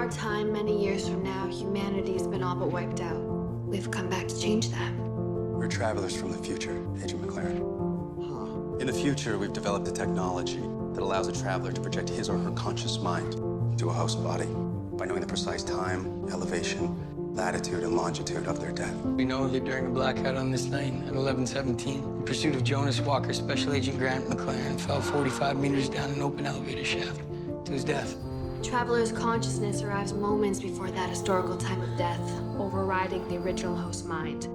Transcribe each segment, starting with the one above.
our time, many years from now, humanity's been all but wiped out. We've come back to change that. We're travelers from the future, Agent McLaren. In the future, we've developed a technology that allows a traveler to project his or her conscious mind into a host body by knowing the precise time, elevation, latitude, and longitude of their death. We know that during a blackout on this night at 11:17, in pursuit of Jonas Walker, Special Agent Grant McLaren fell 45 meters down an open elevator shaft to his death. Traveler's consciousness arrives moments before that historical time of death, overriding the original host mind.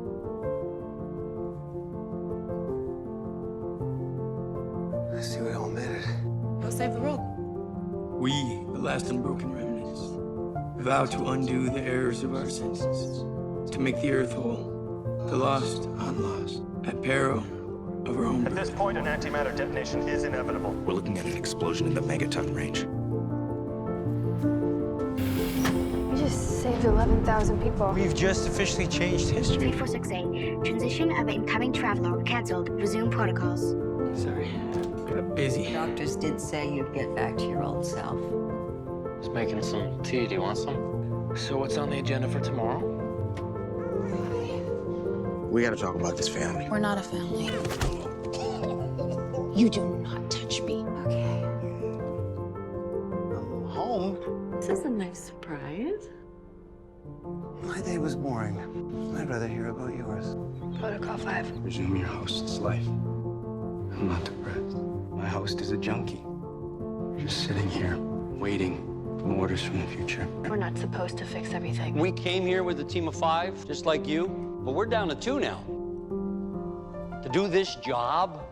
I see we all made it. Go save the world. We, the last unbroken remnants, vow to undo the errors of our senses, to make the earth whole, the lost unlost, at peril of our own At this point, an antimatter detonation is inevitable. We're looking at an explosion in the megaton range. We just saved 11,000 people. We've just officially changed history. 3468, transition of incoming traveler canceled. Resume protocols. Sorry, got busy. Doctors did say you'd get back to your old self. Just making some tea. Do you want some? So what's on the agenda for tomorrow? We gotta talk about this family. We're not a family. You do not touch me. Okay. Home? This is a nice surprise. My day was boring. I'd rather hear about yours. Protocol 5. Resume your host's life. I'm not depressed. My host is a junkie. Just sitting here, waiting for orders from the future. We're not supposed to fix everything. We came here with a team of 5, just like you, but we're down to 2 now. To do this job,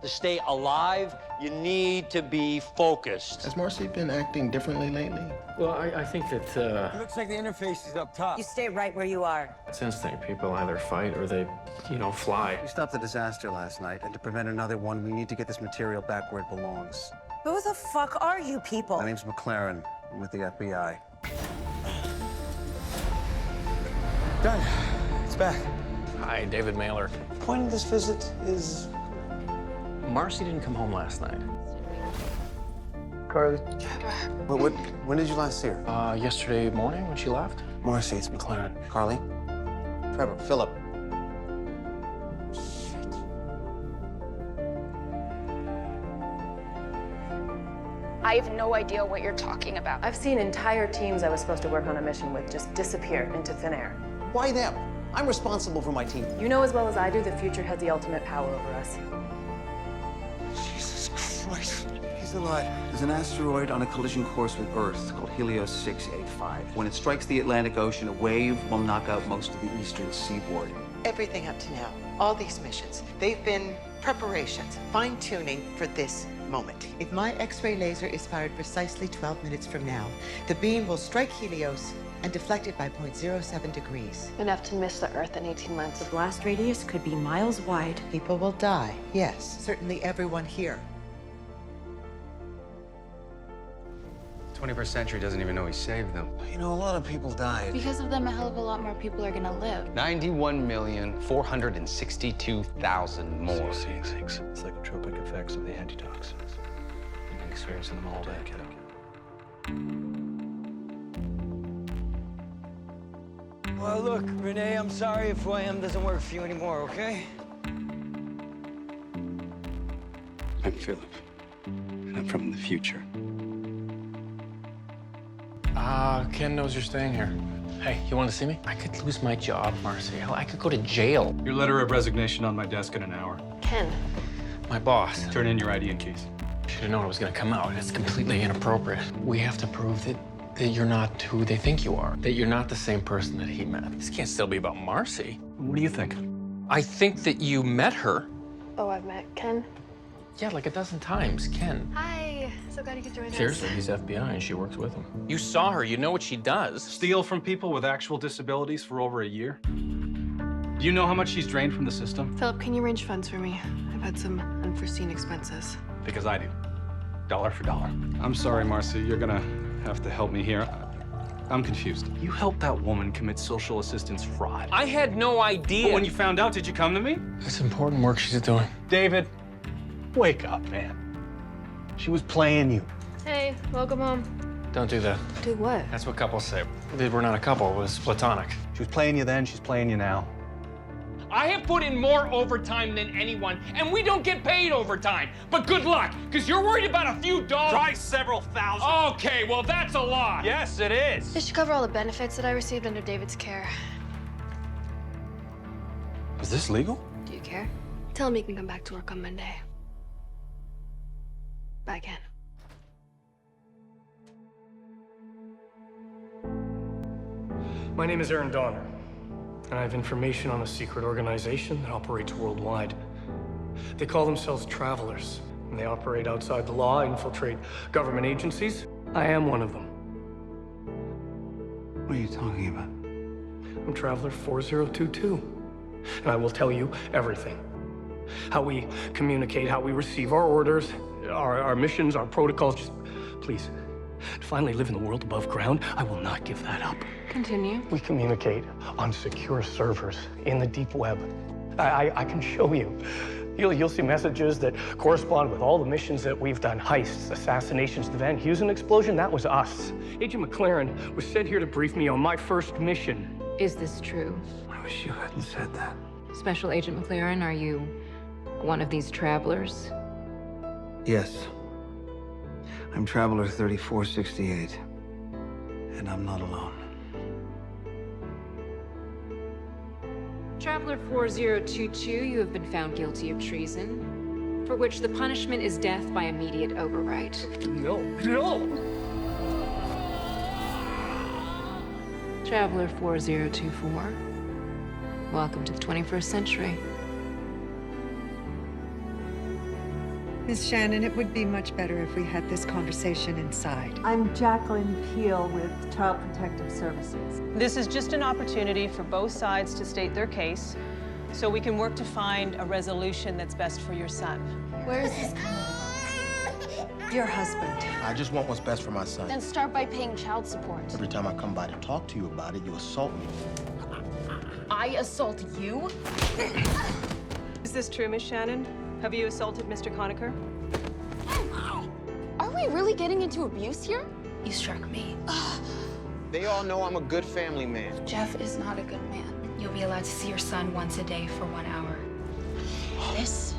to stay alive, you need to be focused. Has Marcy been acting differently lately? Well, I think that, Looks like the interface is up top. You stay right where you are. it's instinct. People either fight or they, fly. We stopped a disaster last night, and to prevent another one, we need to get this material back where it belongs. Who the fuck are you people? My name's McLaren. I'm with the FBI. Done. It's back. Hi, David Mailer. The point of this visit is... Marcy didn't come home last night. Carly. When did you last see her? Yesterday morning when she left. Marcy, it's McLaren. Carly? Trevor. Philip. I have no idea what you're talking about. I've seen entire teams I was supposed to work on a mission with just disappear into thin air. Why them? I'm responsible for my team. You know as well as I do, the future has the ultimate power over us. Jesus Christ. He's alive. There's an asteroid on a collision course with Earth called Helios 685. When it strikes the Atlantic Ocean, a wave will knock out most of the eastern seaboard. Everything up to now, all these missions, they've been preparations, fine-tuning for this moment. If my X-ray laser is fired precisely 12 minutes from now, the beam will strike Helios and deflect it by 0.07 degrees. Enough to miss the Earth in 18 months. The blast radius could be miles wide. People will die, yes, certainly everyone here. 21st century doesn't even know he saved them. You know, a lot of people died. Because of them, a hell of a lot more people are gonna live. 91,462,000 more. Psychotropic effects of the antitoxins. You've been experiencing them all day, kiddo. Well, look, Renee, I'm sorry if who I am doesn't work for you anymore, okay? I'm Philip, and I'm from the future. Ken knows you're staying here. Hey, you want to see me? I could lose my job, Marcy. Hell, I could go to jail. Your letter of resignation on my desk in an hour. Ken. My boss. Turn in your ID and keys. Should have known it was going to come out. It's completely inappropriate. We have to prove that you're not who they think you are. That you're not the same person that he met. This can't still be about Marcy. What do you think? I think that you met her. Oh, I've met Ken. Yeah, like a dozen times. Ken. Hi. So glad you could join us. Seriously, he's FBI and she works with him. You saw her. You know what she does. Steal from people with actual disabilities for over a year? Do you know how much she's drained from the system? Philip, can you arrange funds for me? I've had some unforeseen expenses. Because I do. Dollar for dollar. I'm sorry, Marcy. You're gonna have to help me here. I'm confused. You helped that woman commit social assistance fraud. I had no idea. But when you found out, did you come to me? It's important work she's doing. David, wake up, man. She was playing you. Hey, welcome home. Don't do that. Do what? That's what couples say. We're not a couple, it was platonic. She was playing you then, she's playing you now. I have put in more overtime than anyone, and we don't get paid overtime. But good luck, because you're worried about a few dollars. Try several thousand. Okay, well, that's a lot. Yes, it is. This should cover all the benefits that I received under David's care. Is this legal? Do you care? Tell him he can come back to work on Monday. Bye, Ken. My name is Aaron Donner, and I have information on a secret organization that operates worldwide. They call themselves Travelers, and they operate outside the law, infiltrate government agencies. I am one of them. What are you talking about? I'm Traveler 4022, and I will tell you everything. How we communicate, how we receive our orders, our missions, our protocols. Just please, to finally live in the world above ground, I will not give that up. Continue. We communicate on secure servers in the deep web. I can show you. You'll see messages that correspond with all the missions that we've done. Heists, assassinations, the Van Heusen explosion, that was us. Agent McLaren was sent here to brief me on my first mission. Is this true? I wish you hadn't said that. Special Agent McLaren, are you one of these travelers? Yes. I'm Traveler 3468, and I'm not alone. Traveler 4022, you have been found guilty of treason, for which the punishment is death by immediate overwrite. No. Traveler 4024, welcome to the 21st century. Miss Shannon, it would be much better if we had this conversation inside. I'm Jacqueline Peel with Child Protective Services. This is just an opportunity for both sides to state their case, so we can work to find a resolution that's best for your son. Where is this coming? Your husband. I just want what's best for my son. Then start by paying child support. Every time I come by to talk to you about it, you assault me. I assault you? Is this true, Miss Shannon? Have you assaulted Mr. Conacher? Are we really getting into abuse here? You struck me. They all know I'm a good family man. Jeff is not a good man. You'll be allowed to see your son once a day for 1 hour. This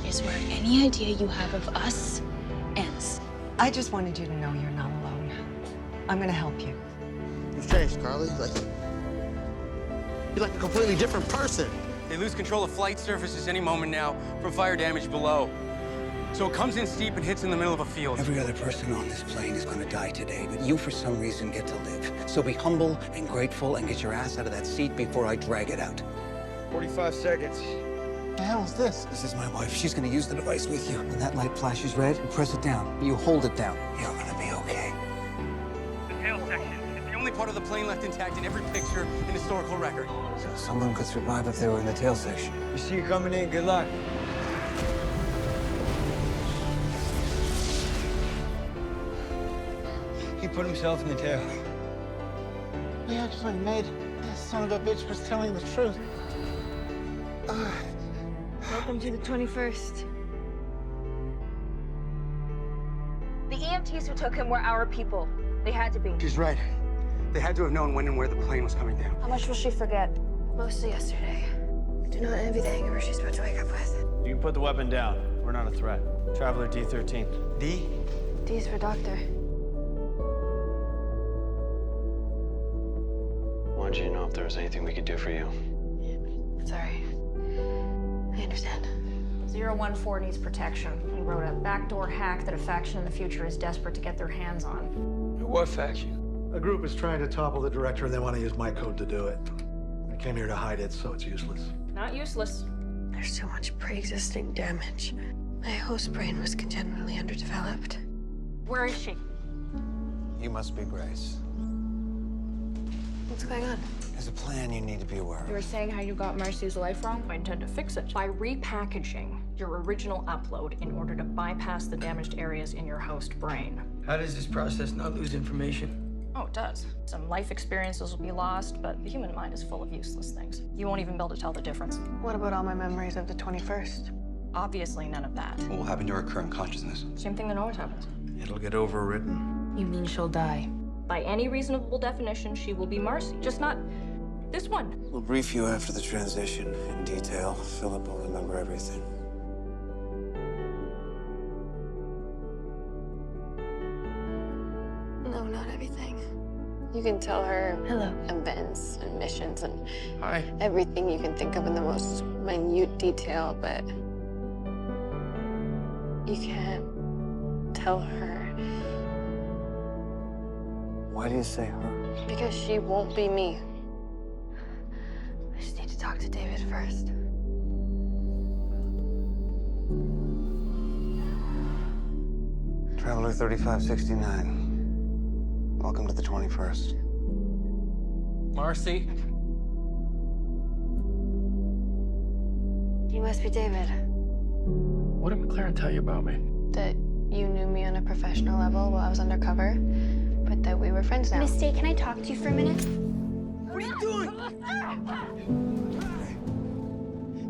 is where any idea you have of us ends. I just wanted you to know you're not alone. I'm gonna help you. You've changed, Carly. You're like a completely different person. They lose control of flight surfaces any moment now from fire damage below. So it comes in steep and hits in the middle of a field. Every other person on this plane is going to die today, but you, for some reason, get to live. So be humble and grateful and get your ass out of that seat before I drag it out. 45 seconds. What the hell is this? This is my wife. She's going to use the device with you. When that light flashes red, you press it down. You hold it down. You're going to be okay. The tail section is the only part of the plane left intact in every picture and historical record. So someone could survive if they were in the tail section. We see you coming in. Good luck. He put himself in the tail. He actually made that son of a bitch was telling the truth. Welcome to the 21st. The EMTs who took him were our people. They had to be. She's right. They had to have known when and where the plane was coming down. How much will she forget? Mostly yesterday. Do not envy the hangover she's about to wake up with. You can put the weapon down. We're not a threat. Traveler D13. D? D's for doctor. Wanted you to know if there was anything we could do for you. Sorry. I understand. 014 needs protection. We wrote a backdoor hack that a faction in the future is desperate to get their hands on. What faction? A group is trying to topple the director, and they want to use my code to do it. I came here to hide it, so it's useless. Not useless. There's so much pre-existing damage. My host brain was congenitally underdeveloped. Where is she? You must be Grace. What's going on? There's a plan you need to be aware of. You were saying how you got Marcy's life wrong? I intend to fix it by repackaging your original upload in order to bypass the damaged areas in your host brain. How does this process not lose information? Oh, it does. Some life experiences will be lost, but the human mind is full of useless things. You won't even be able to tell the difference. What about all my memories of the 21st? Obviously, none of that. What will happen to our current consciousness? Same thing that always happens. It'll get overwritten. You mean she'll die? By any reasonable definition, she will be Marcy, just not this one. We'll brief you after the transition in detail. Philip will remember everything. No, not everything. You can tell her Hello. Events and missions and Hi. everything you can think of in the most minute detail, but you can't tell her. Why do you say her? Because she won't be me. I just need to talk to David first. Traveler 3569. Welcome to the 21st. Marcy? You must be David. What did McLaren tell you about me? That you knew me on a professional level while I was undercover, but that we were friends now. Miss Day, can I talk to you for a minute? What are you doing?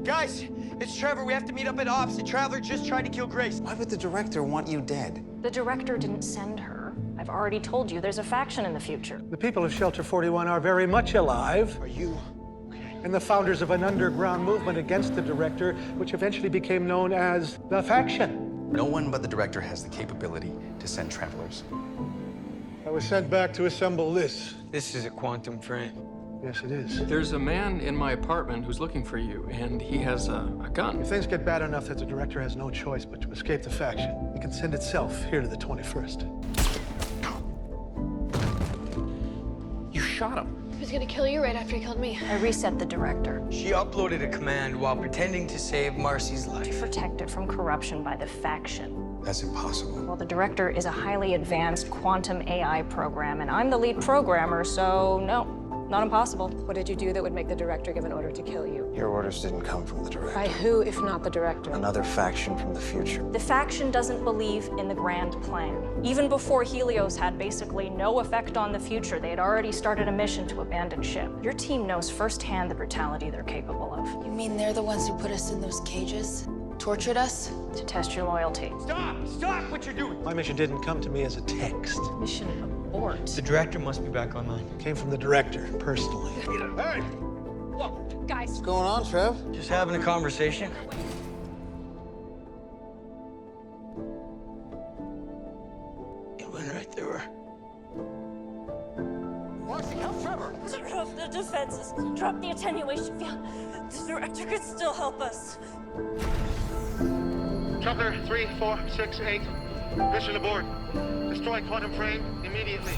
Guys, it's Trevor. We have to meet up at Ops. The Traveler just tried to kill Grace. Why would the director want you dead? The director didn't send her. I've already told you there's a faction in the future. The people of Shelter 41 are very much alive. Are you? And the founders of an underground movement against the director, which eventually became known as the Faction. No one but the director has the capability to send travelers. I was sent back to assemble this. This is a quantum frame. Yes, it is. There's a man in my apartment who's looking for you, and he has a gun. If things get bad enough that the director has no choice but to escape the faction, it can send itself here to the 21st. You shot him. He was gonna kill you right after he killed me. I reset the director She uploaded a command while pretending to save Marcy's to life. protect it from corruption by the faction. That's impossible. Well, the director is a highly advanced quantum AI program, and I'm the lead programmer, so no, not impossible. What did you do that would make the director give an order to kill you? Your orders didn't come from the director. By who, if not the director? Another faction from the future. The faction doesn't believe in the grand plan. Even before Helios had basically no effect on the future, they had already started a mission to abandon ship. Your team knows firsthand the brutality they're capable of. You mean they're the ones who put us in those cages? Tortured us? To test your loyalty. Stop! Stop what you're doing! My mission didn't come to me as a text. Mission abort. The director must be back online. It came from the director, personally. Hey! Whoa, guys. What's going on, Trev? Just having a conversation. It went right through her. Marcy, help Trevor! Turn off the defenses. Drop the attenuation field. The director could still help us. Trucker 3468, mission aboard. Destroy quantum frame immediately.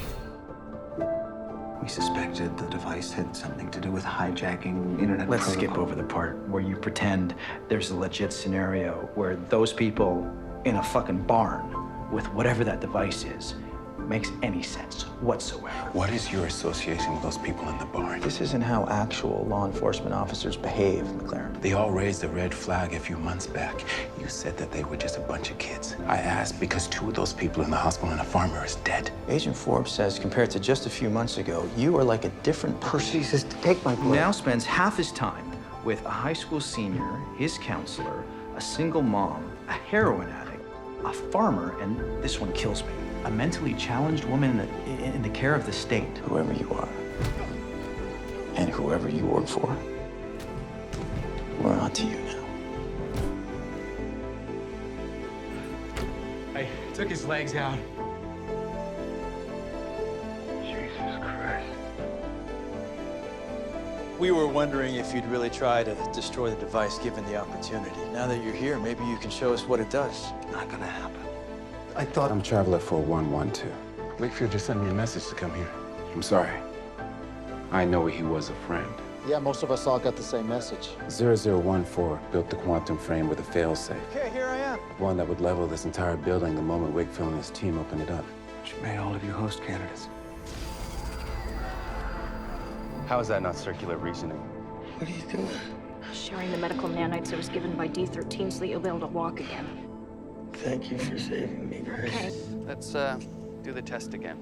We suspected the device had something to do with hijacking internet Let's protocol. skip over the part where you pretend there's a legit scenario where those people in a fucking barn with whatever that device is makes any sense whatsoever. What is your association with those people in the barn? This isn't how actual law enforcement officers behave, McLaren. They all raised a red flag a few months back. You said that they were just a bunch of kids. I asked because 2 of those people in the hospital and a farmer is dead. Agent Forbes says compared to just a few months ago, you are like a different person. Jesus, take my blood. Now spends half his time with a high school senior, his counselor, a single mom, a heroin addict, a farmer, and this one kills me. A mentally challenged woman in the care of the state. Whoever you are, and whoever you work for, we're on to you now. I took his legs out. Jesus Christ. We were wondering if you'd really try to destroy the device given the opportunity. Now that you're here, maybe you can show us what it does. Not gonna happen. I thought I'm Traveler 4112. Wakefield just sent me a message to come here. I'm sorry. I know he was a friend. Yeah, most of us all got the same message. 0014 built the quantum frame with a failsafe. Okay, here I am. One that would level this entire building the moment Wakefield and his team opened it up. Which made all of you host candidates. How is that not circular reasoning? What are you doing? Sharing the medical nanites I was given by D13 so that you'll be able to walk again. Thank you for saving me, Grace. Okay. Let's do the test again.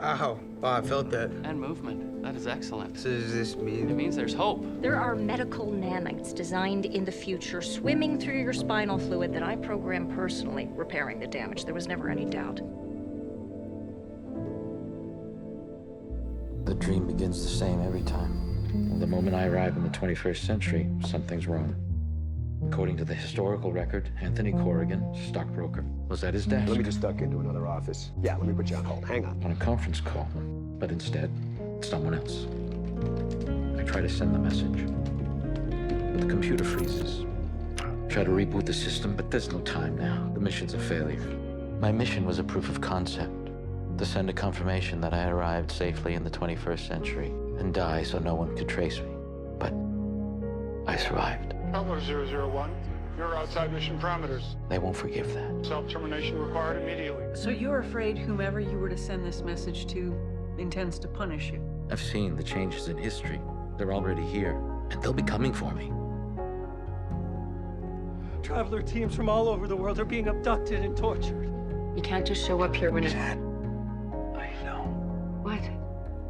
Ow. Oh, I felt that. And movement. That is excellent. So does this mean? It means there's hope. There are medical nanites designed in the future swimming through your spinal fluid that I programmed personally, repairing the damage. There was never any doubt. The dream begins the same every time. The moment I arrive in the 21st century, something's wrong. According to the historical record, Anthony Corrigan, stockbroker, was at his desk. Let me just duck into another office. Yeah, let me put you on hold. Hang on. On a conference call. But instead, someone else. I try to send the message, but the computer freezes. Try to reboot the system, but there's no time now. The mission's a failure. My mission was a proof of concept, to send a confirmation that I had arrived safely in the 21st century and die so no one could trace me. But I survived. Traveler 001, you're outside mission parameters. They won't forgive that. Self-termination required immediately. So you're afraid whomever you were to send this message to intends to punish you? I've seen the changes in history. They're already here, and they'll be coming for me. Traveler teams from all over the world are being abducted and tortured. You can't just show up here when it's... Dad, I know What?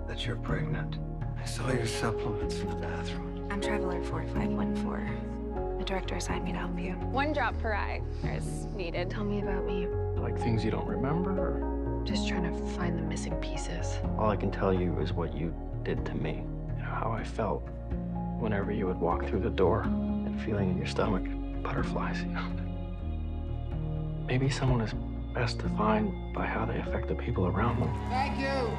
that you're pregnant. I saw your supplements in the bathroom. I'm Traveler 4514. The director assigned me to help you. One drop per eye is needed. Tell me about me. Like things you don't remember, or? Just trying to find the missing pieces. All I can tell you is what you did to me. You know, how I felt whenever you would walk through the door, and feeling in your stomach butterflies, you know. Maybe someone is best defined by how they affect the people around them. Thank you.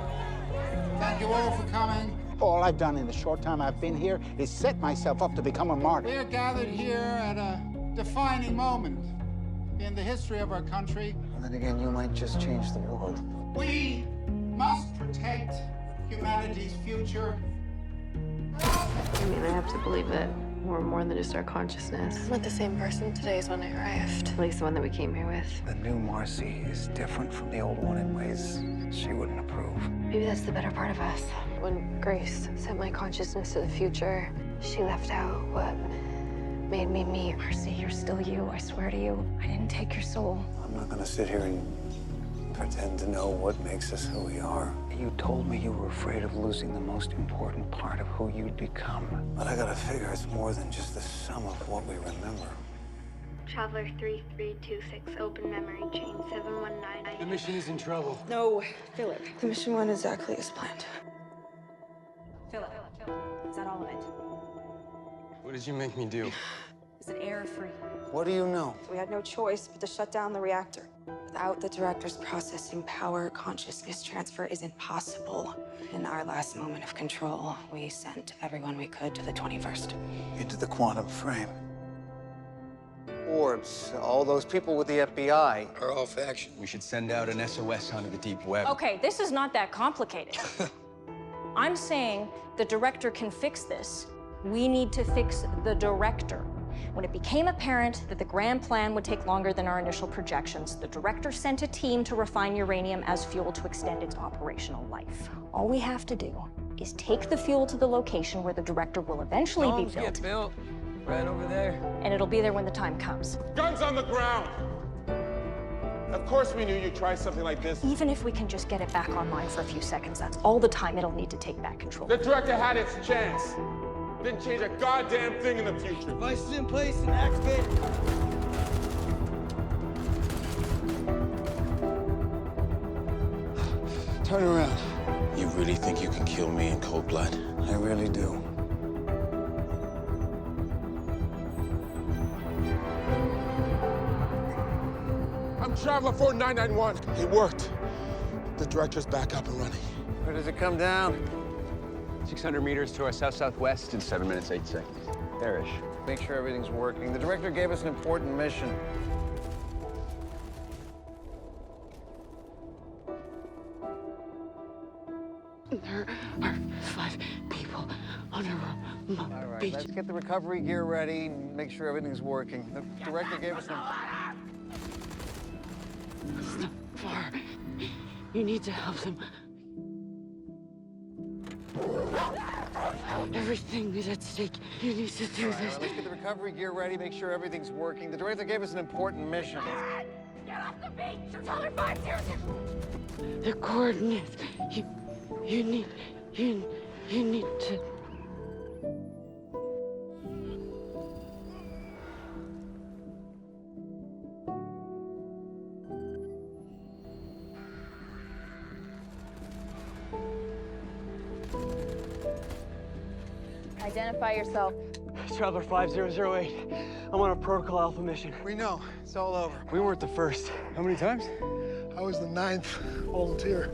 Thank you all for coming. All I've done in the short time I've been here is set myself up to become a martyr. We're gathered here at a defining moment in the history of our country. And then again, you might just change the world. We must protect humanity's future. I mean, I have to believe that we're more than just our consciousness. I'm not the same person today as when I arrived. At least the one that we came here with. The new Marcy is different from the old one in ways she wouldn't approve. Maybe that's the better part of us. When Grace sent my consciousness to the future, she left out what made me me. Marcy, you're still you, I swear to you. I didn't take your soul. I'm not gonna sit here and pretend to know what makes us who we are. You told me you were afraid of losing the most important part of who you'd become. But I gotta figure it's more than just the sum of what we remember. Traveler 3326, open memory chain 719. The mission is in trouble. No, Philip. The mission went exactly as planned. Philip, is that all of it? What did you make me do? Is it error-free? What do you know? We had no choice but to shut down the reactor. Without the director's processing power, consciousness transfer is impossible. In our last moment of control, we sent everyone we could to the 21st. Into the quantum frame. Orbs, all those people with the FBI are all faction. We should send out an SOS onto the deep web. Okay, this is not that complicated. I'm saying the director can fix this. We need to fix the director. When it became apparent that the grand plan would take longer than our initial projections, the director sent a team to refine uranium as fuel to extend its operational life. All we have to do is take the fuel to the location where the director will eventually be built. Right over there. And it'll be there when the time comes. Guns on the ground! Of course we knew you'd try something like this. Even if we can just get it back online for a few seconds, that's all the time it'll need to take back control. The director had its chance. Didn't change a goddamn thing in the future. Devices in place and activate. Turn around. You really think you can kill me in cold blood? I really do. I'm Traveler 4991. It worked. The director's back up and running. Where does it come down? 600 meters to our south-southwest in 7 minutes, 8 seconds. There-ish. Make sure everything's working. The director gave us an important mission. There are 5 people on a All right, beach. let's get the recovery gear ready and make sure everything's working. The director gave us an... It's not far. You need to help them. Everything is at stake. You need to do this. Let's get the recovery gear ready, make sure everything's working. The director gave us an important mission. Get off the beach! You're Traveler 500! The coordinates. You need to. Identify yourself. Traveler 5008. I'm on a Protocol Alpha mission. We know. It's all over. We weren't the first. How many times? I was the 9th volunteer.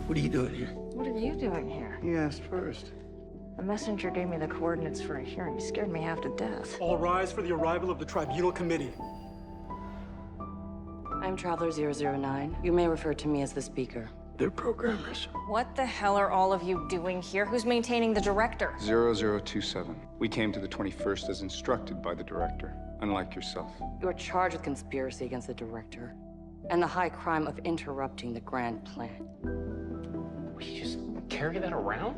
What are you doing here? What are you doing here? He asked first. The messenger gave me the coordinates for a hearing. He scared me half to death. All rise for the arrival of the Tribunal Committee. I'm Traveler 009. You may refer to me as the speaker. They're programmers. What the hell are all of you doing here? Who's maintaining the director? 0027. We came to the 21st as instructed by the director, unlike yourself. You're charged with conspiracy against the director and the high crime of interrupting the grand plan. You just carry that around?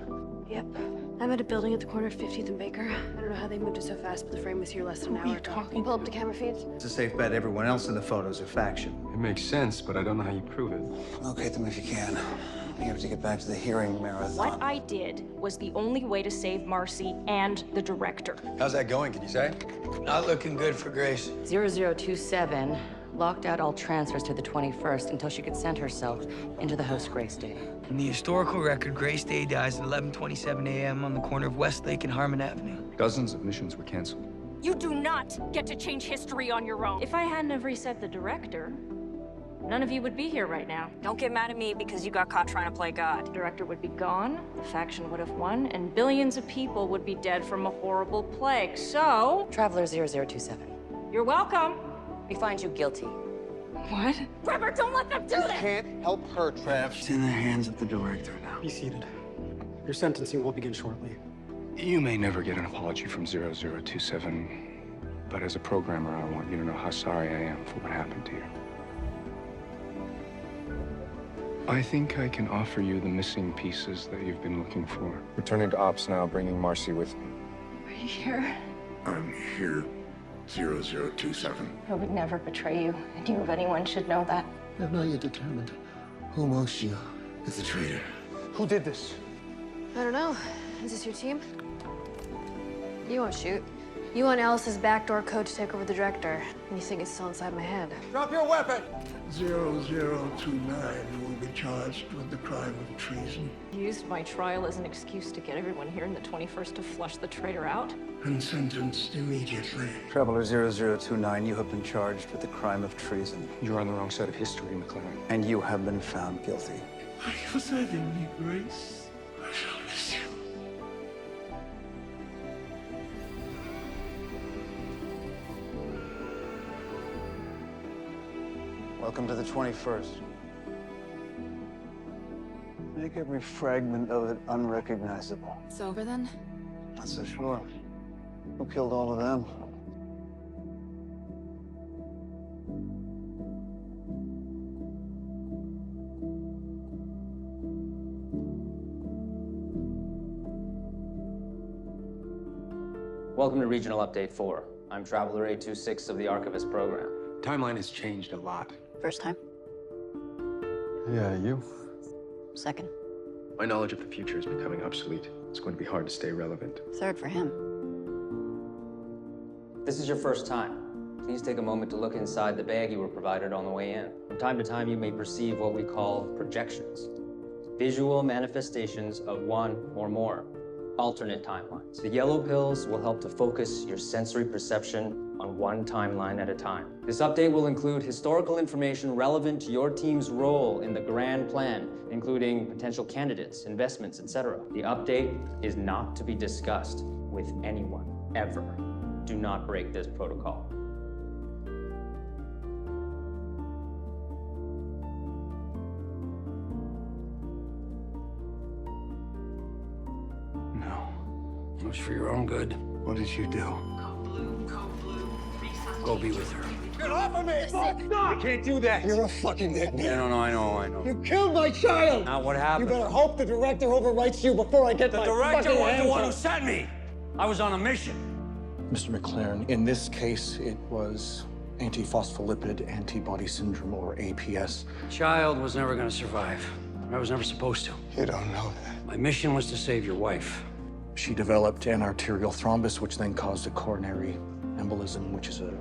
Yep. I'm at a building at the corner of 50th and Baker. I don't know how they moved it so fast, but the frame was here less than an hour ago. Pull up the camera feeds. It's a safe bet everyone else in the photos are faction. It makes sense, but I don't know how you prove it. Locate them if you can. You have to get back to the hearing marathon. What I did was the only way to save Marcy and the director. How's that going, can you say? Not looking good for Grace. 0027 locked out all transfers to the 21st until she could send herself into the host Grace Day. In the historical record, Grace Day dies at 11:27 a.m. on the corner of Westlake and Harmon Avenue. Dozens of missions were canceled. You do not get to change history on your own. If I hadn't have reset the director, none of you would be here right now. Don't get mad at me because you got caught trying to play God. The director would be gone, the faction would have won, and billions of people would be dead from a horrible plague. So... Traveler 0027. You're welcome. We find you guilty. What? Trevor, don't let them do this! Can't help her, Trav. It's in the hands of the director now. Be seated. Your sentencing will begin shortly. You may never get an apology from 0027, but as a programmer, I want you to know how sorry I am for what happened to you. I think I can offer you the missing pieces that you've been looking for. Returning to ops now, bringing Marcy with me. Are you here? I'm here, 0027. I would never betray you, and you of anyone should know that. I have not yet determined who amongst you is the traitor. Who did this? I don't know. Is this your team? You won't shoot. You want Alice's backdoor code to take over the director, and you think it's still inside my head. Drop your weapon! 0029 will be charged with the crime of treason You used my trial as an excuse to get everyone here in the 21st to flush the traitor out. and sentenced immediately. Traveler 0029, you have been charged with the crime of treason. You're on the wrong side of history, McLaren. And you have been found guilty. Thank you for saving me, Grace. I shall miss you. Welcome to the 21st. Make every fragment of it unrecognizable. It's over then? Not so sure. Who killed all of them? Welcome to Regional Update 4. I'm Traveler 826 of the Archivist Program. Timeline has changed a lot. First time. Yeah, you? Second. My knowledge of the future is becoming obsolete. It's going to be hard to stay relevant. Third for him. If this is your first time, please take a moment to look inside the bag you were provided on the way in. From time to time, you may perceive what we call projections. Visual manifestations of one or more alternate timelines. The yellow pills will help to focus your sensory perception on one timeline at a time. This update will include historical information relevant to your team's role in the grand plan, including potential candidates, investments, etc. The update is not to be discussed with anyone, ever. Do not break this protocol. No. It was for your own good. What did you do? Go be with her. Get off of me! Stop! You can't do that. You're a fucking dead man. I know. You killed my child! Now what happened? You better hope the director overwrites you before I get The my director fucking was the hands one on who sent me. I was on a mission. Mr. McLaren, in this case, it was antiphospholipid antibody syndrome, or APS. Child was never going to survive. I was never supposed to. You don't know that. My mission was to save your wife. She developed an arterial thrombus, which then caused a coronary embolism, which is a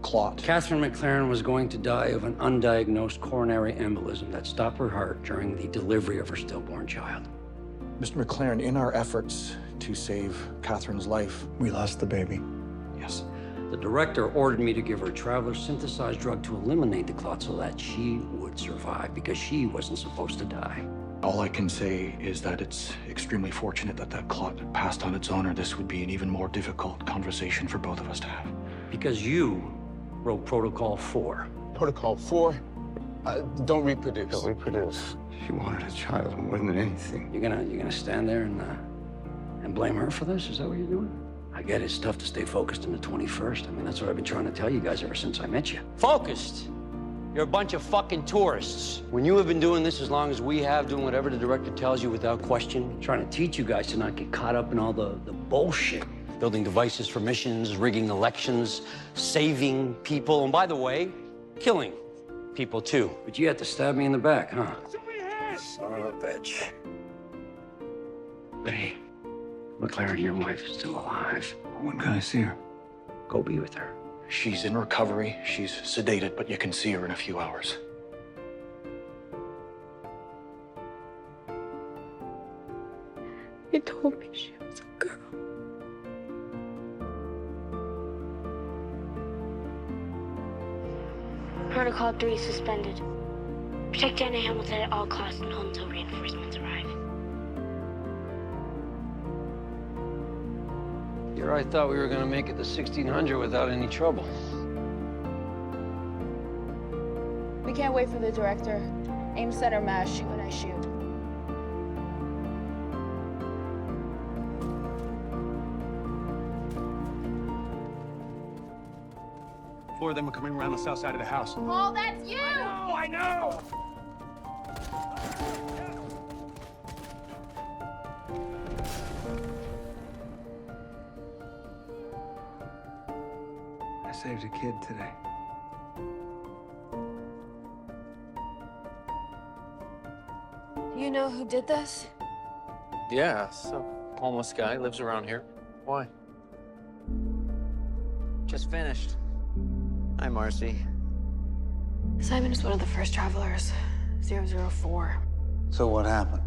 clot. Catherine McLaren was going to die of an undiagnosed coronary embolism that stopped her heart during the delivery of her stillborn child. Mr. McLaren, in our efforts to save Catherine's life, We lost the baby. yes, The director ordered me to give her a traveler's synthesized drug to eliminate the clot so that she would survive, because she wasn't supposed to die. all I can say is that it's extremely fortunate that that clot passed on its owner. This would be an even more difficult conversation for both of us to have. Because you wrote Protocol 4. Protocol 4? Don't reproduce. Don't reproduce. She wanted a child more than anything. You're gonna stand there and blame her for this? Is that what you're doing? I get it's tough to stay focused in the 21st. I mean, that's what I've been trying to tell you guys ever since I met you. Focused? You're a bunch of fucking tourists. When you have been doing this as long as we have, doing whatever the director tells you without question, trying to teach you guys to not get caught up in all the bullshit. Building devices for missions, rigging elections, saving people, and by the way, killing people too. But you had to stab me in the back, huh? Son of a bitch. Hey, McLaren, your wife is still alive. When can I see her? Go be with her. She's in recovery. She's sedated, but you can see her in a few hours. You told me she was a girl. Protocol 3 suspended. Protect Anna Hamilton at all costs and hold until reinforcements arrive. Here I thought we were gonna make it to 1600 without any trouble. We can't wait for the director. Aim center mass, shoot when I shoot. Four of them are coming around the south side of the house. Paul, that's you! I know! I saved a kid today. You know who did this? Yeah, so homeless guy lives around here. Why? Just finished. Hi, Marcy. Simon was one of the first travelers, 004. So what happened?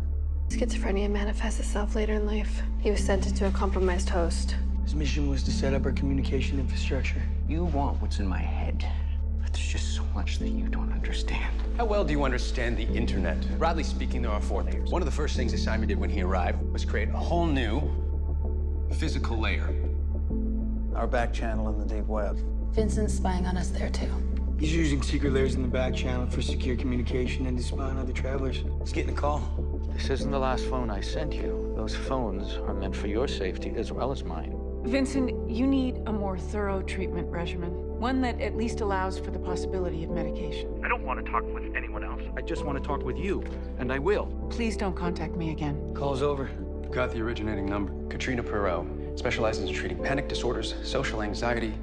Schizophrenia manifests itself later in life. He was sent into a compromised host. His mission was to set up our communication infrastructure. You want what's in my head, but there's just so much that you don't understand. How well do you understand the internet? Broadly speaking, there are 4 layers. One of the first things that Simon did when he arrived was create a whole new physical layer. Our back channel in the deep web. Vincent's spying on us there, too. He's using secret layers in the back channel for secure communication and to spy on other travelers. He's getting a call. This isn't the last phone I sent you. Those phones are meant for your safety as well as mine. Vincent, you need a more thorough treatment regimen. One that at least allows for the possibility of medication. I don't want to talk with anyone else. I just want to talk with you, and I will. Please don't contact me again. Call's over. Got the originating number. Katrina Perot specializes in treating panic disorders, social anxiety,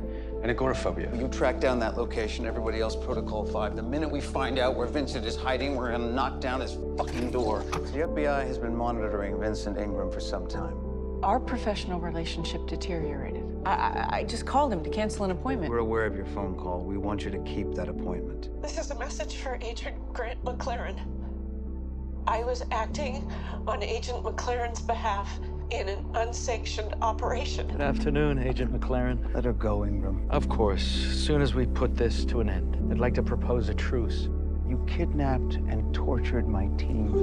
and agoraphobia. You track down that location, everybody else Protocol 5. The minute we find out where Vincent is hiding, we're gonna knock down his fucking door. The FBI has been monitoring Vincent Ingram for some time. Our professional relationship deteriorated. I just called him to cancel an appointment. We're aware of your phone call. We want you to keep that appointment. This is a message for Agent Grant McLaren. I was acting on Agent McLaren's behalf in an unsanctioned operation. Good afternoon, Agent McLaren. Let her go, Ingram. Of course, as soon as we put this to an end, I'd like to propose a truce. You kidnapped and tortured my team.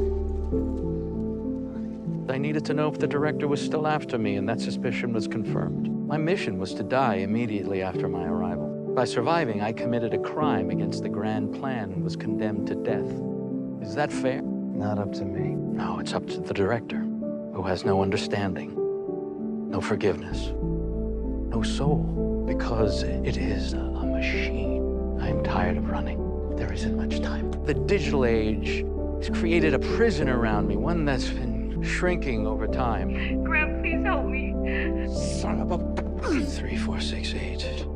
I needed to know if the director was still after me, and that suspicion was confirmed. My mission was to die immediately after my arrival. By surviving, I committed a crime against the grand plan and was condemned to death. Is that fair? Not up to me. No, it's up to the director, who has no understanding, no forgiveness, no soul, because it is a machine. I'm tired of running. There isn't much time. The digital age has created a prison around me, one that's been shrinking over time. Graham, please help me. Son of a... 3468.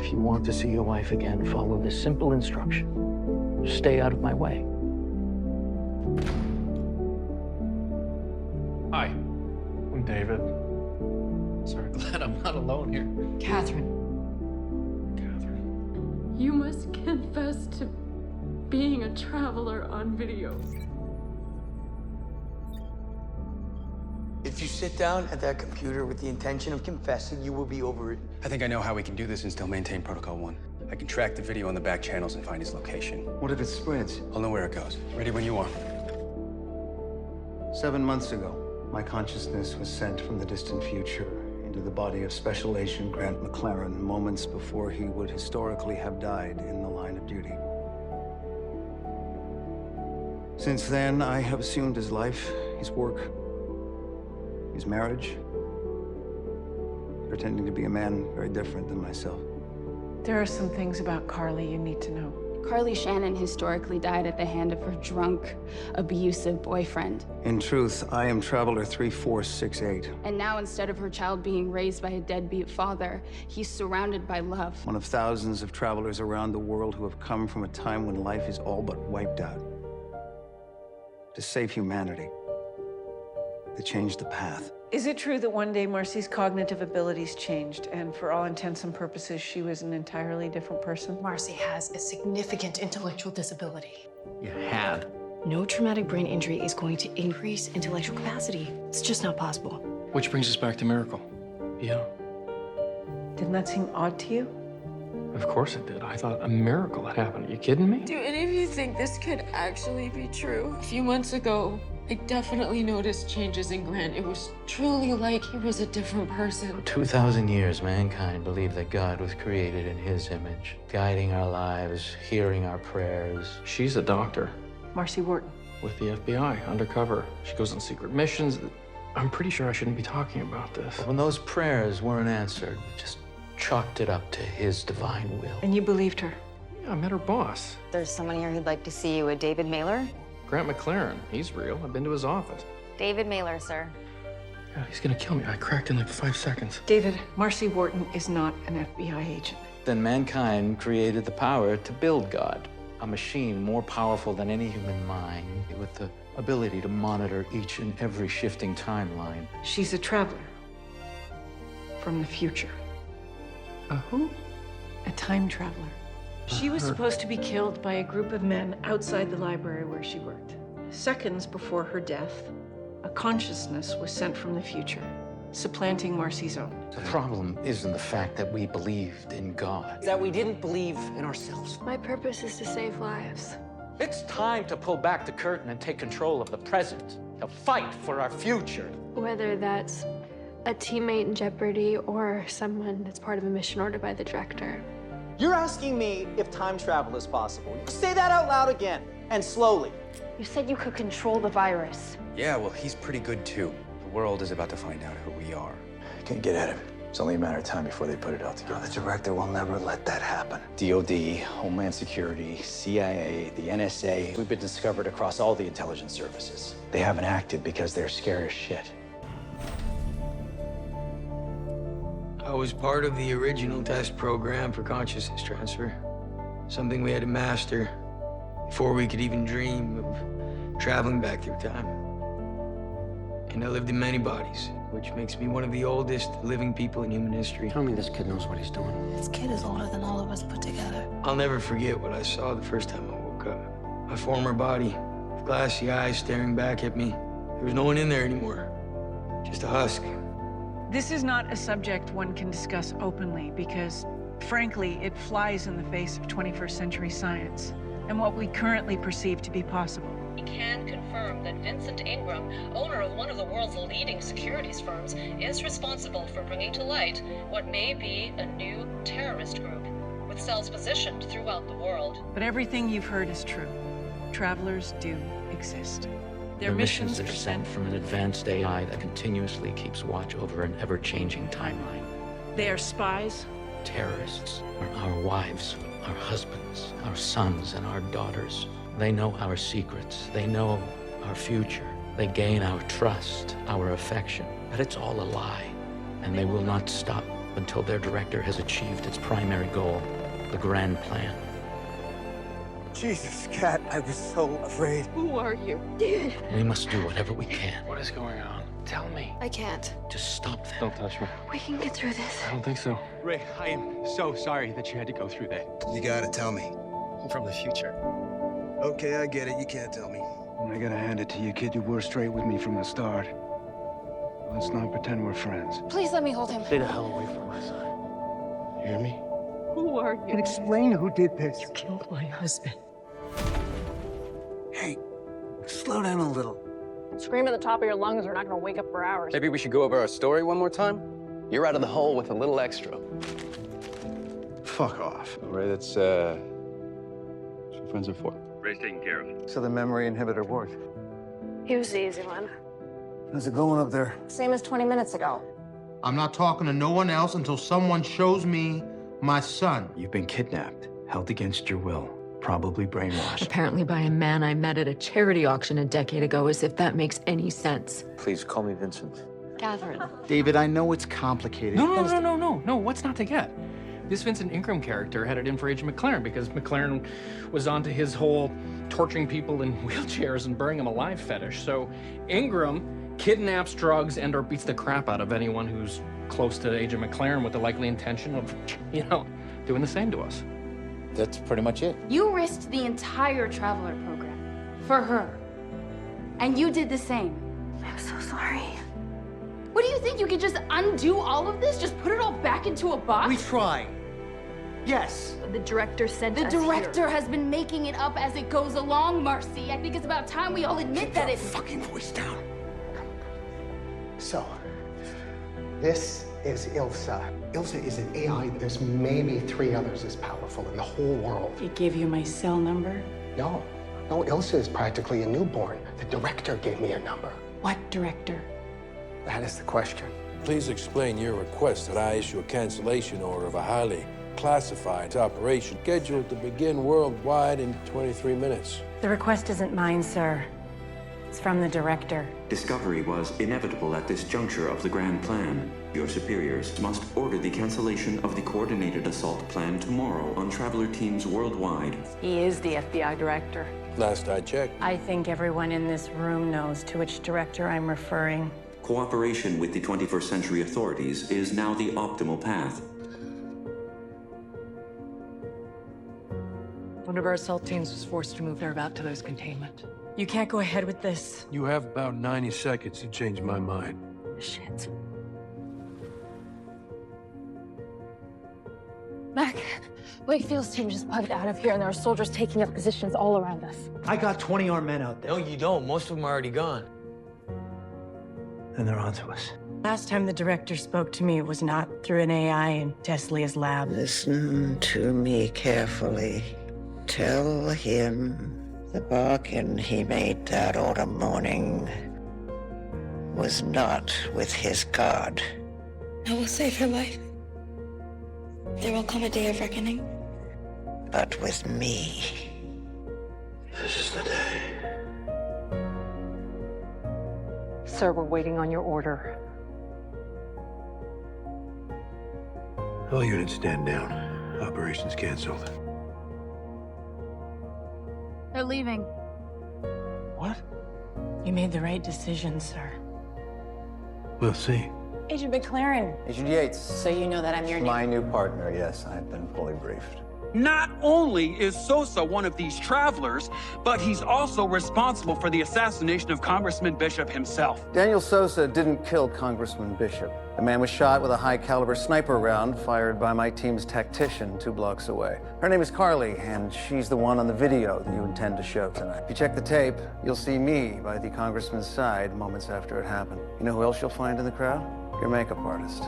If you want to see your wife again, follow this simple instruction. Stay out of my way. Hi, I'm David. Sorry, glad I'm not alone here. Catherine. You must confess to being a traveler on video. If you sit down at that computer with the intention of confessing, you will be over it. I think I know how we can do this and still maintain Protocol 1. I can track the video on the back channels and find his location. What if it spreads? I'll know where it goes. Ready when you are. 7 months ago, my consciousness was sent from the distant future into the body of Special Agent Grant McLaren moments before he would historically have died in the line of duty. Since then, I have assumed his life, his work, his marriage, pretending to be a man very different than myself. There are some things about Carly you need to know. Carly Shannon historically died at the hand of her drunk, abusive boyfriend. In truth, I am Traveler 3468. And now, instead of her child being raised by a deadbeat father, he's surrounded by love. One of thousands of travelers around the world who have come from a time when life is all but wiped out. To save humanity. To change the path. Is it true that one day Marcy's cognitive abilities changed, and for all intents and purposes, she was an entirely different person? Marcy has a significant intellectual disability. You had. No traumatic brain injury is going to increase intellectual capacity. It's just not possible. Which brings us back to Miracle. Yeah, Didn't that seem odd to you? of course it did. I thought a miracle had happened. Are you kidding me? Do any of you think this could actually be true? A few months ago, I definitely noticed changes in Grant. It was truly like he was a different person. For 2,000 years, mankind believed that God was created in his image, guiding our lives, hearing our prayers. She's a doctor Marcy Wharton. with the FBI, undercover. She goes on secret missions. I'm pretty sure I shouldn't be talking about this. But when those prayers weren't answered, just chalked it up to his divine will. And you believed her? Yeah, I met her boss, There's someone here who'd like to see you, a David Mailer. Grant McLaren. He's real. I've been to his office. David Mailer, sir. God, he's gonna kill me. I cracked in like 5 seconds. David, Marcy Wharton is not an FBI agent. Then mankind created the power to build God, a machine more powerful than any human mind, with the ability to monitor each and every shifting timeline. She's a traveler from the future. A who? A time traveler. She was supposed to be killed by a group of men outside the library where she worked. Seconds before her death, a consciousness was sent from the future, supplanting Marcy's own. The problem isn't the fact that we believed in God. That we didn't believe in ourselves. My purpose is to save lives. It's time to pull back the curtain and take control of the present, to fight for our future. Whether that's a teammate in jeopardy or someone that's part of a mission ordered by the director. You're asking me if time travel is possible. Say that out loud again, and slowly. You said you could control the virus. Yeah, well, he's pretty good too. The world is about to find out who we are. Can't get at it. It's only a matter of time before they put it all together. The director will never let that happen. DOD, Homeland Security, CIA, the NSA. We've been discovered across all the intelligence services. They haven't acted because they're scared as shit. I was part of the original test program for consciousness transfer. Something we had to master before we could even dream of traveling back through time. And I lived in many bodies, which makes me one of the oldest living people in human history. Tell me this kid knows what he's doing. This kid is older than all of us put together. I'll never forget what I saw the first time I woke up. My former body, with glassy eyes staring back at me. There was no one in there anymore, just a husk. This is not a subject one can discuss openly because, frankly, it flies in the face of 21st century science and what we currently perceive to be possible. We can confirm that Vincent Ingram, owner of one of the world's leading securities firms, is responsible for bringing to light what may be a new terrorist group with cells positioned throughout the world. But everything you've heard is true. Travelers do exist. Their missions are sent from an advanced AI that continuously keeps watch over an ever-changing timeline. They are spies. Terrorists are our wives, our husbands, our sons, and our daughters. They know our secrets. They know our future. They gain our trust, our affection. But it's all a lie, and they will not stop until their director has achieved its primary goal, the grand plan. Jesus, Kat, I was so afraid. Who are you? Dude. We must do whatever we can. What is going on? Tell me. I can't. Just stop them. Don't touch me. We can get through this. I don't think so. Ray, I am so sorry that you had to go through that. You gotta tell me. I'm from the future. Okay, I get it. You can't tell me. And I gotta hand it to you, kid. You were straight with me from the start. Let's not pretend we're friends. Please let me hold him. Stay the hell away from my son. You hear me? Who are you? And explain who did this. You killed my husband. Hey, slow down a little. Scream at the top of your lungs, we're not gonna wake up for hours. Maybe we should go over our story one more time? You're out of the hole with a little extra. Fuck off. Ray, that's what friends are for. Ray's taken care of. So the memory inhibitor worked. He was the easy one. How's it going up there? Same as 20 minutes ago. I'm not talking to no one else until someone shows me my son. You've been kidnapped, held against your will, probably brainwashed. Apparently by a man I met at a charity auction a decade ago, as if that makes any sense. Please call me Vincent. Catherine. David, I know it's complicated. No, what's not to get? This Vincent Ingram character had it in for Agent McLaren because McLaren was onto his whole torturing people in wheelchairs and burning them alive fetish. So Ingram kidnaps, drugs, and or beats the crap out of anyone who's close to Agent McLaren with the likely intention of, doing the same to us. That's pretty much it. You risked the entire Traveler program for her. And you did the same. I'm so sorry. What do you think? You could just undo all of this? Just put it all back into a box? We try. Yes. The director said The director has been making it up as it goes along, Marcy. I think it's about time we all admit that it's... Fucking voice down. So, this is Ilsa. Ilsa is an AI. There's maybe 3 others as powerful in the whole world. It gave you my cell number? No, Ilsa is practically a newborn. The director gave me a number. What director? That is the question. Please explain your request that I issue a cancellation order of a highly classified operation scheduled to begin worldwide in 23 minutes. The request isn't mine, sir. It's from the director. Discovery was inevitable at this juncture of the grand plan. Your superiors must order the cancellation of the coordinated assault plan tomorrow on traveler teams worldwide. He is the FBI director. Last I checked. I think everyone in this room knows to which director I'm referring. Cooperation with the 21st century authorities is now the optimal path. One of our assault teams was forced to move their route to those containment. You can't go ahead with this. You have about 90 seconds to change my mind. Shit. Mac, Wakefield's team just bugged out of here, and there are soldiers taking up positions all around us. I got 20 armed men out there. No, you don't. Most of them are already gone. And they're onto us. Last time the director spoke to me, it was not through an AI in Teslia's lab. Listen to me carefully. Tell him the bargain he made that autumn morning was not with his god. I will save her life. There will come a day of reckoning. But with me. This is the day. Sir, we're waiting on your order. All units stand down. Operations canceled. They're leaving. What? You made the right decision, sir. We'll see. Agent McLaren. Agent Yates. So you know that I'm your My new partner, yes. I've been fully briefed. Not only is Sosa one of these travelers, but he's also responsible for the assassination of Congressman Bishop himself. Daniel Sosa didn't kill Congressman Bishop. The man was shot with a high-caliber sniper round fired by my team's tactician 2 blocks away. Her name is Carly, and she's the one on the video that you intend to show tonight. If you check the tape, you'll see me by the congressman's side moments after it happened. You know who else you'll find in the crowd? Your makeup artist.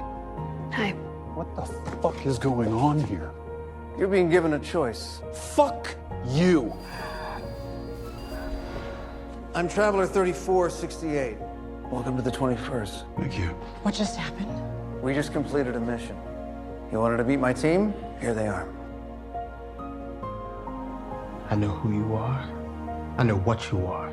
Hi. What the fuck is going on here? You're being given a choice. Fuck you. I'm Traveler 3468. Welcome to the 21st. Thank you. What just happened? We just completed a mission. You wanted to meet my team? Here they are. I know who you are. I know what you are.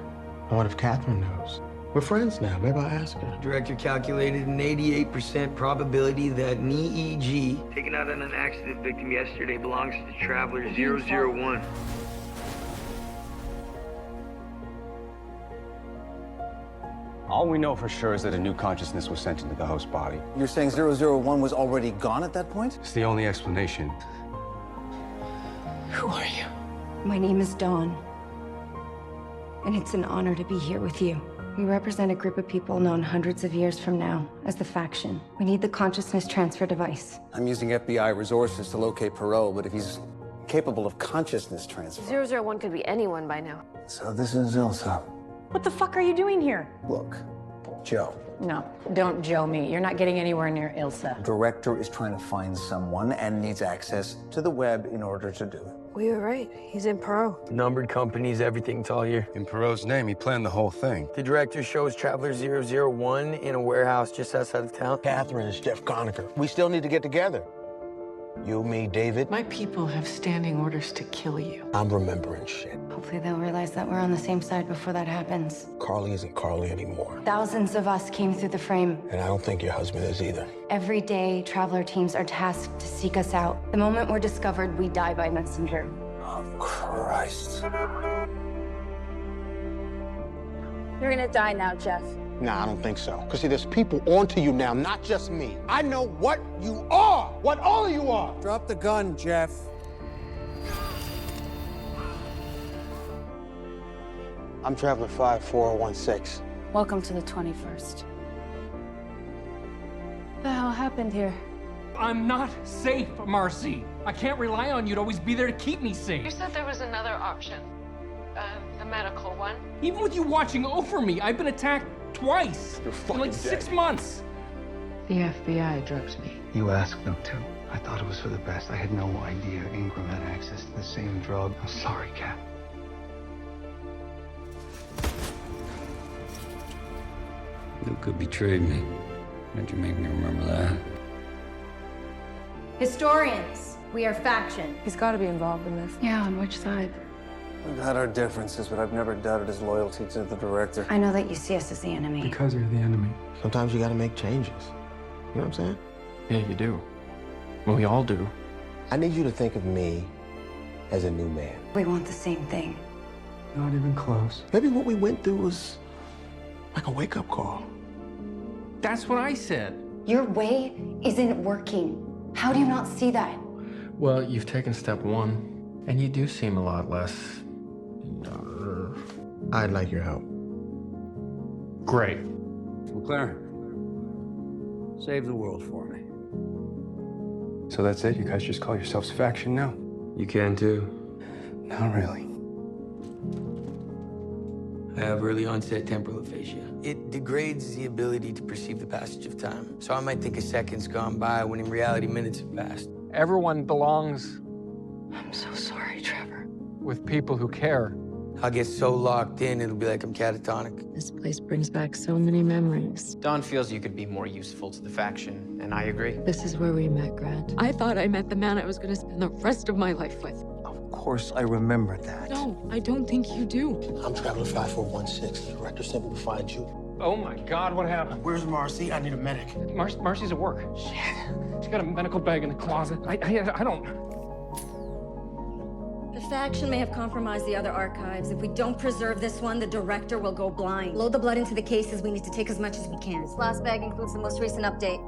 I wonder if Catherine knows. We're friends now. Maybe I'll ask her. Director calculated an 88% probability that an EEG taken out on an accident victim yesterday belongs to the Traveler 001. All we know for sure is that a new consciousness was sent into the host body. You're saying 001 was already gone at that point? It's the only explanation. Who are you? My name is Dawn. And it's an honor to be here with you. We represent a group of people known hundreds of years from now as the Faction. We need the consciousness transfer device. I'm using FBI resources to locate Perot, but if he's capable of consciousness transfer... 001 could be anyone by now. So this is Ilsa. What the fuck are you doing here? Look, Joe. No, don't Joe me. You're not getting anywhere near Ilsa. Director is trying to find someone and needs access to the web in order to do it. We were right. He's in Perot. Numbered companies, everything's all here. In Perot's name, he planned the whole thing. The director shows Traveler 001 in a warehouse just outside of town. Catherine is Jeff Conacher. We still need to get together. You, me, David. My people have standing orders to kill you. I'm remembering shit. Hopefully they'll realize that we're on the same side before that happens. Carly isn't Carly anymore. Thousands of us came through the frame. And I don't think your husband is either. Every day, Traveler teams are tasked to seek us out. The moment we're discovered, we die by messenger. Oh, Christ. You're gonna die now, Jeff. Nah, I don't think so. Because see, there's people onto you now, not just me. I know what you are, what all of you are. Drop the gun, Jeff. I'm Traveler 5416. Welcome to the 21st. What the hell happened here? I'm not safe, Marcy. I can't rely on you to always be there to keep me safe. You said there was another option. The medical one. Even with you watching over me, I've been attacked twice in like 6 months. The FBI drugs me. You asked them to. I thought it was for the best. I had no idea Ingram had access to the same drug. I'm sorry, Cap. Luca betrayed me. Why'd you make me remember that? Historians, we are Faction. He's got to be involved in this. Yeah, on which side? We've had our differences, but I've never doubted his loyalty to the director. I know that you see us as the enemy. Because you're the enemy. Sometimes you gotta make changes. You know what I'm saying? Yeah, you do. Well, we all do. I need you to think of me as a new man. We want the same thing. Not even close. Maybe what we went through was like a wake-up call. That's what I said. Your way isn't working. How do you not see that? Well, you've taken step one, and you do seem a lot less... I'd like your help. Great. McLaren, save the world for me. So that's it? You guys just call yourselves Faction now? You can too. Not really. I have early onset temporal aphasia. It degrades the ability to perceive the passage of time. So I might think a second's gone by when in reality minutes have passed. Everyone belongs I'm so sorry, Trevor. with people who care. I'll get so locked in, it'll be like I'm catatonic. This place brings back so many memories. Dawn feels you could be more useful to the faction, and I agree. This is where we met, Grant. I thought I met the man I was going to spend the rest of my life with. Of course I remember that. No, I don't think you do. I'm Traveler 5416. The director sent me to find you. Oh my God, what happened? Where's Marcy? I need a medic. Marcy's at work. Shit. She's got a medical bag in the closet. I don't... The faction may have compromised the other archives. If we don't preserve this one, the director will go blind. Load the blood into the cases. We need to take as much as we can. This last bag includes the most recent update.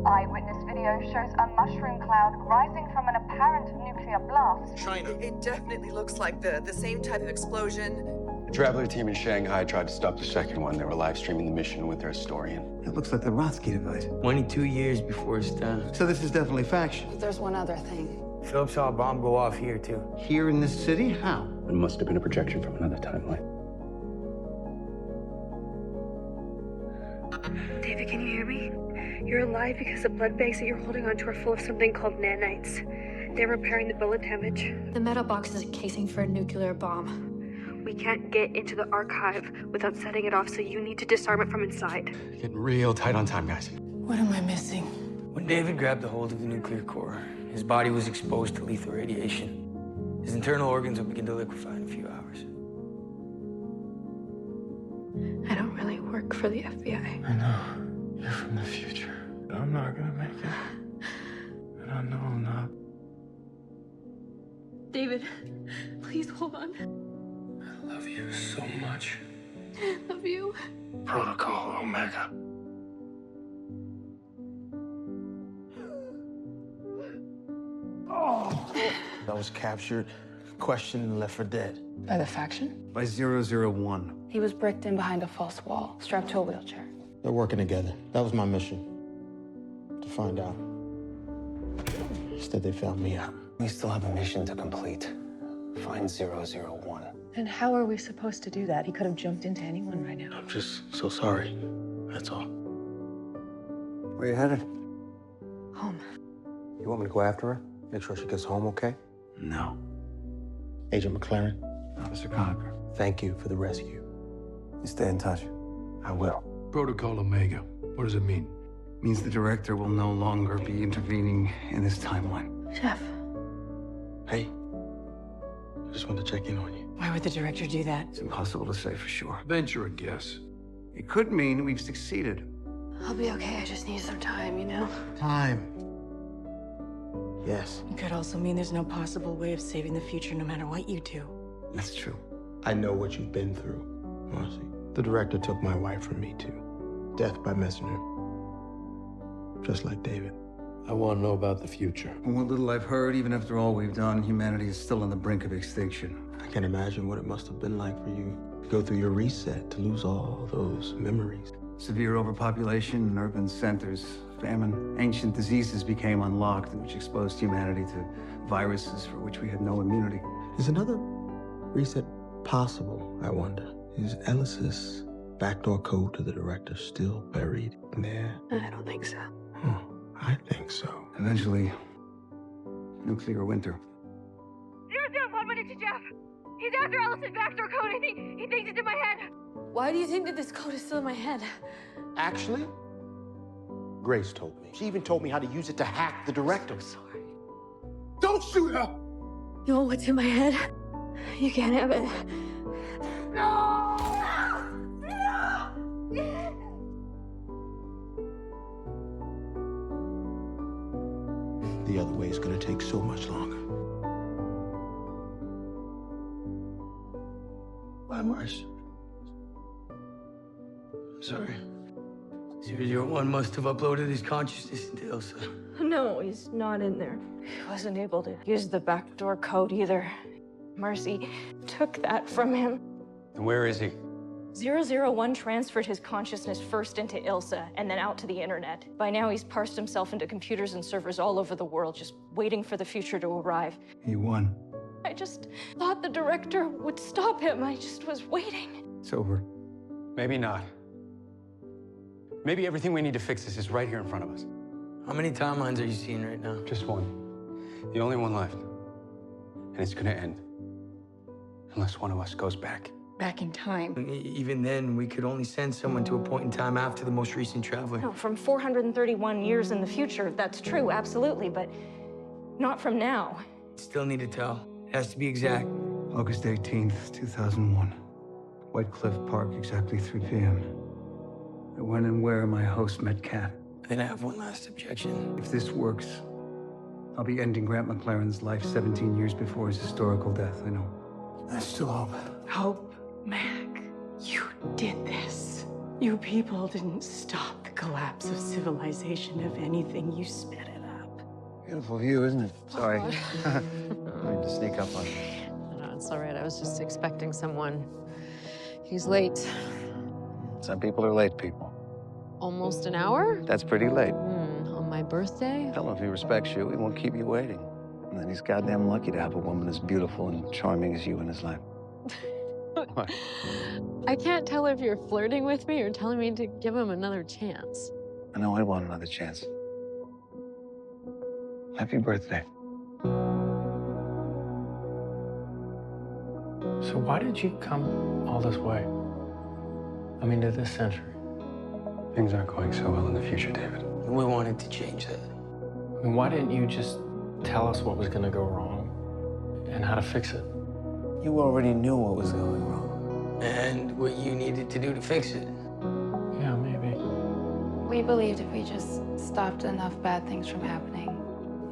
Eyewitness video shows a mushroom cloud rising from an apparent nuclear blast. China. It definitely looks like the same type of explosion. The Traveler team in Shanghai tried to stop the second one. They were live streaming the mission with their historian. It looks like the Rotsky device. 22 years before his time. So this is definitely Faction. There's one other thing. Philip saw a bomb go off here, too. Here in this city? How? It must have been a projection from another timeline. David, can you hear me? You're alive because the blood bags that you're holding onto are full of something called nanites. They're repairing the bullet damage. The metal box is a casing for a nuclear bomb. We can't get into the archive without setting it off, so you need to disarm it from inside. Getting real tight on time, guys. What am I missing? When David grabbed a hold of the nuclear core, his body was exposed to lethal radiation. His internal organs will begin to liquefy in a few hours. I don't really work for the FBI. I know. You're from the future. I'm not gonna make it. And I know I'm not. David, please hold on. I love you so much. Love you. Protocol Omega. I was captured questioned and left for dead. By the faction? By 001. He was bricked in behind a false wall, strapped to a wheelchair. They're working together. That was my mission. To find out. Instead, they found me out. We still have a mission to complete. Find 001. And how are we supposed to do that? He could have jumped into anyone right now. I'm just so sorry. That's all. Where you headed? Home. You want me to go after her? Make sure she gets home okay? No. Agent McLaren, Officer Conover. thank you for the rescue. You stay in touch. I will. Protocol Omega. What does it mean? Means the director will no longer be intervening in this timeline. Chef. Hey, I just wanted to check in on you. Why would the director do that? It's impossible to say for sure. Venture a guess. It could mean we've succeeded. I'll be okay. I just need some time, you know? Time. Yes, It could also mean there's no possible way of saving the future no matter what you do. That's true. I know what you've been through, Marcy. The director took my wife from me, too. Death by messenger. Just like David. I want to know about the future. From what little I've heard, even after all we've done, humanity is still on the brink of extinction. I can imagine what it must have been like for you. Go through your reset to lose all those memories. Severe overpopulation in urban centers, famine, ancient diseases became unlocked, which exposed humanity to viruses for which we had no immunity. Is another reset possible, I wonder? Is Ellis's backdoor code to the director still buried in there? I don't think so. I think so. Eventually, nuclear winter. 001 to Jeff. He's after Allison's backdoor code. He thinks it's in my head. Why do you think that this code is still in my head? Actually, Grace told me. She even told me how to use it to hack the director. I'm sorry. Don't shoot her! You know what's in my head? You can't have it. No! The other way is gonna take so much longer. Why, Mars? I'm sorry. 001 must have uploaded his consciousness into Elsa. No, he's not in there. He wasn't able to use the backdoor code either. Marcy took that from him. And where is he? 001 transferred his consciousness first into Ilsa and then out to the internet. By now, he's parsed himself into computers and servers all over the world, just waiting for the future to arrive. He won. I just thought the director would stop him. I just was waiting. It's over. Maybe not. Maybe everything we need to fix this is right here in front of us. How many timelines are you seeing right now? Just one. The only one left. And it's gonna end. Unless one of us goes back. Back in time. Even then, we could only send someone to a point in time after the most recent traveler. No, from 431 years in the future, that's true, absolutely, but not from now. Still need to tell. It has to be exact. August 18th, 2001. White Cliff Park, exactly 3 p.m. When and where my host met Kat. Then I have one last objection. If this works, I'll be ending Grant McLaren's life 17 years before his historical death, I know. I still hope. Hope, Mac, you did this. You people didn't stop the collapse of civilization. If anything, you sped it up. Beautiful view, isn't it? Sorry. I need to sneak up on you. No, it's all right. I was just expecting someone. He's late. Some people are late people. Almost an hour? That's pretty late. On my birthday? Tell him if he respects you, he won't keep you waiting. And then he's goddamn lucky to have a woman as beautiful and charming as you in his life. What? I can't tell if you're flirting with me or telling me to give him another chance. I know I want another chance. Happy birthday. So why did you come all this way? I mean, to this century. Things aren't going so well in the future, David. We wanted to change that. I mean, why didn't you just tell us what was going to go wrong and how to fix it? You already knew what was going wrong. And what you needed to do to fix it. Yeah, maybe. We believed if we just stopped enough bad things from happening,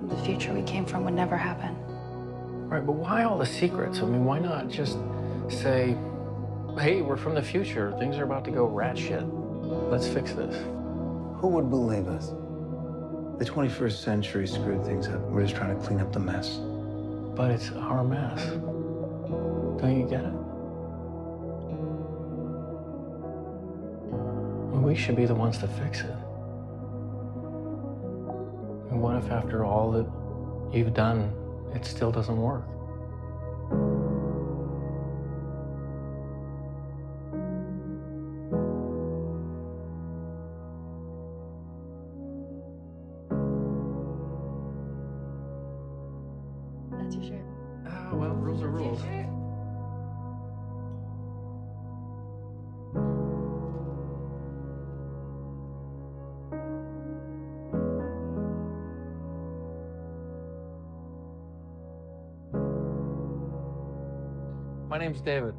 the future we came from would never happen. Right, but why all the secrets? I mean, why not just say, hey, we're from the future. Things are about to go rat shit. Let's fix this. Who would believe us? The 21st century screwed things up. We're just trying to clean up the mess. But it's our mess. Don't you get it? We should be the ones to fix it. And what if after all that you've done, it still doesn't work? That's your shirt. Ah, well, rules are rules. My name's David.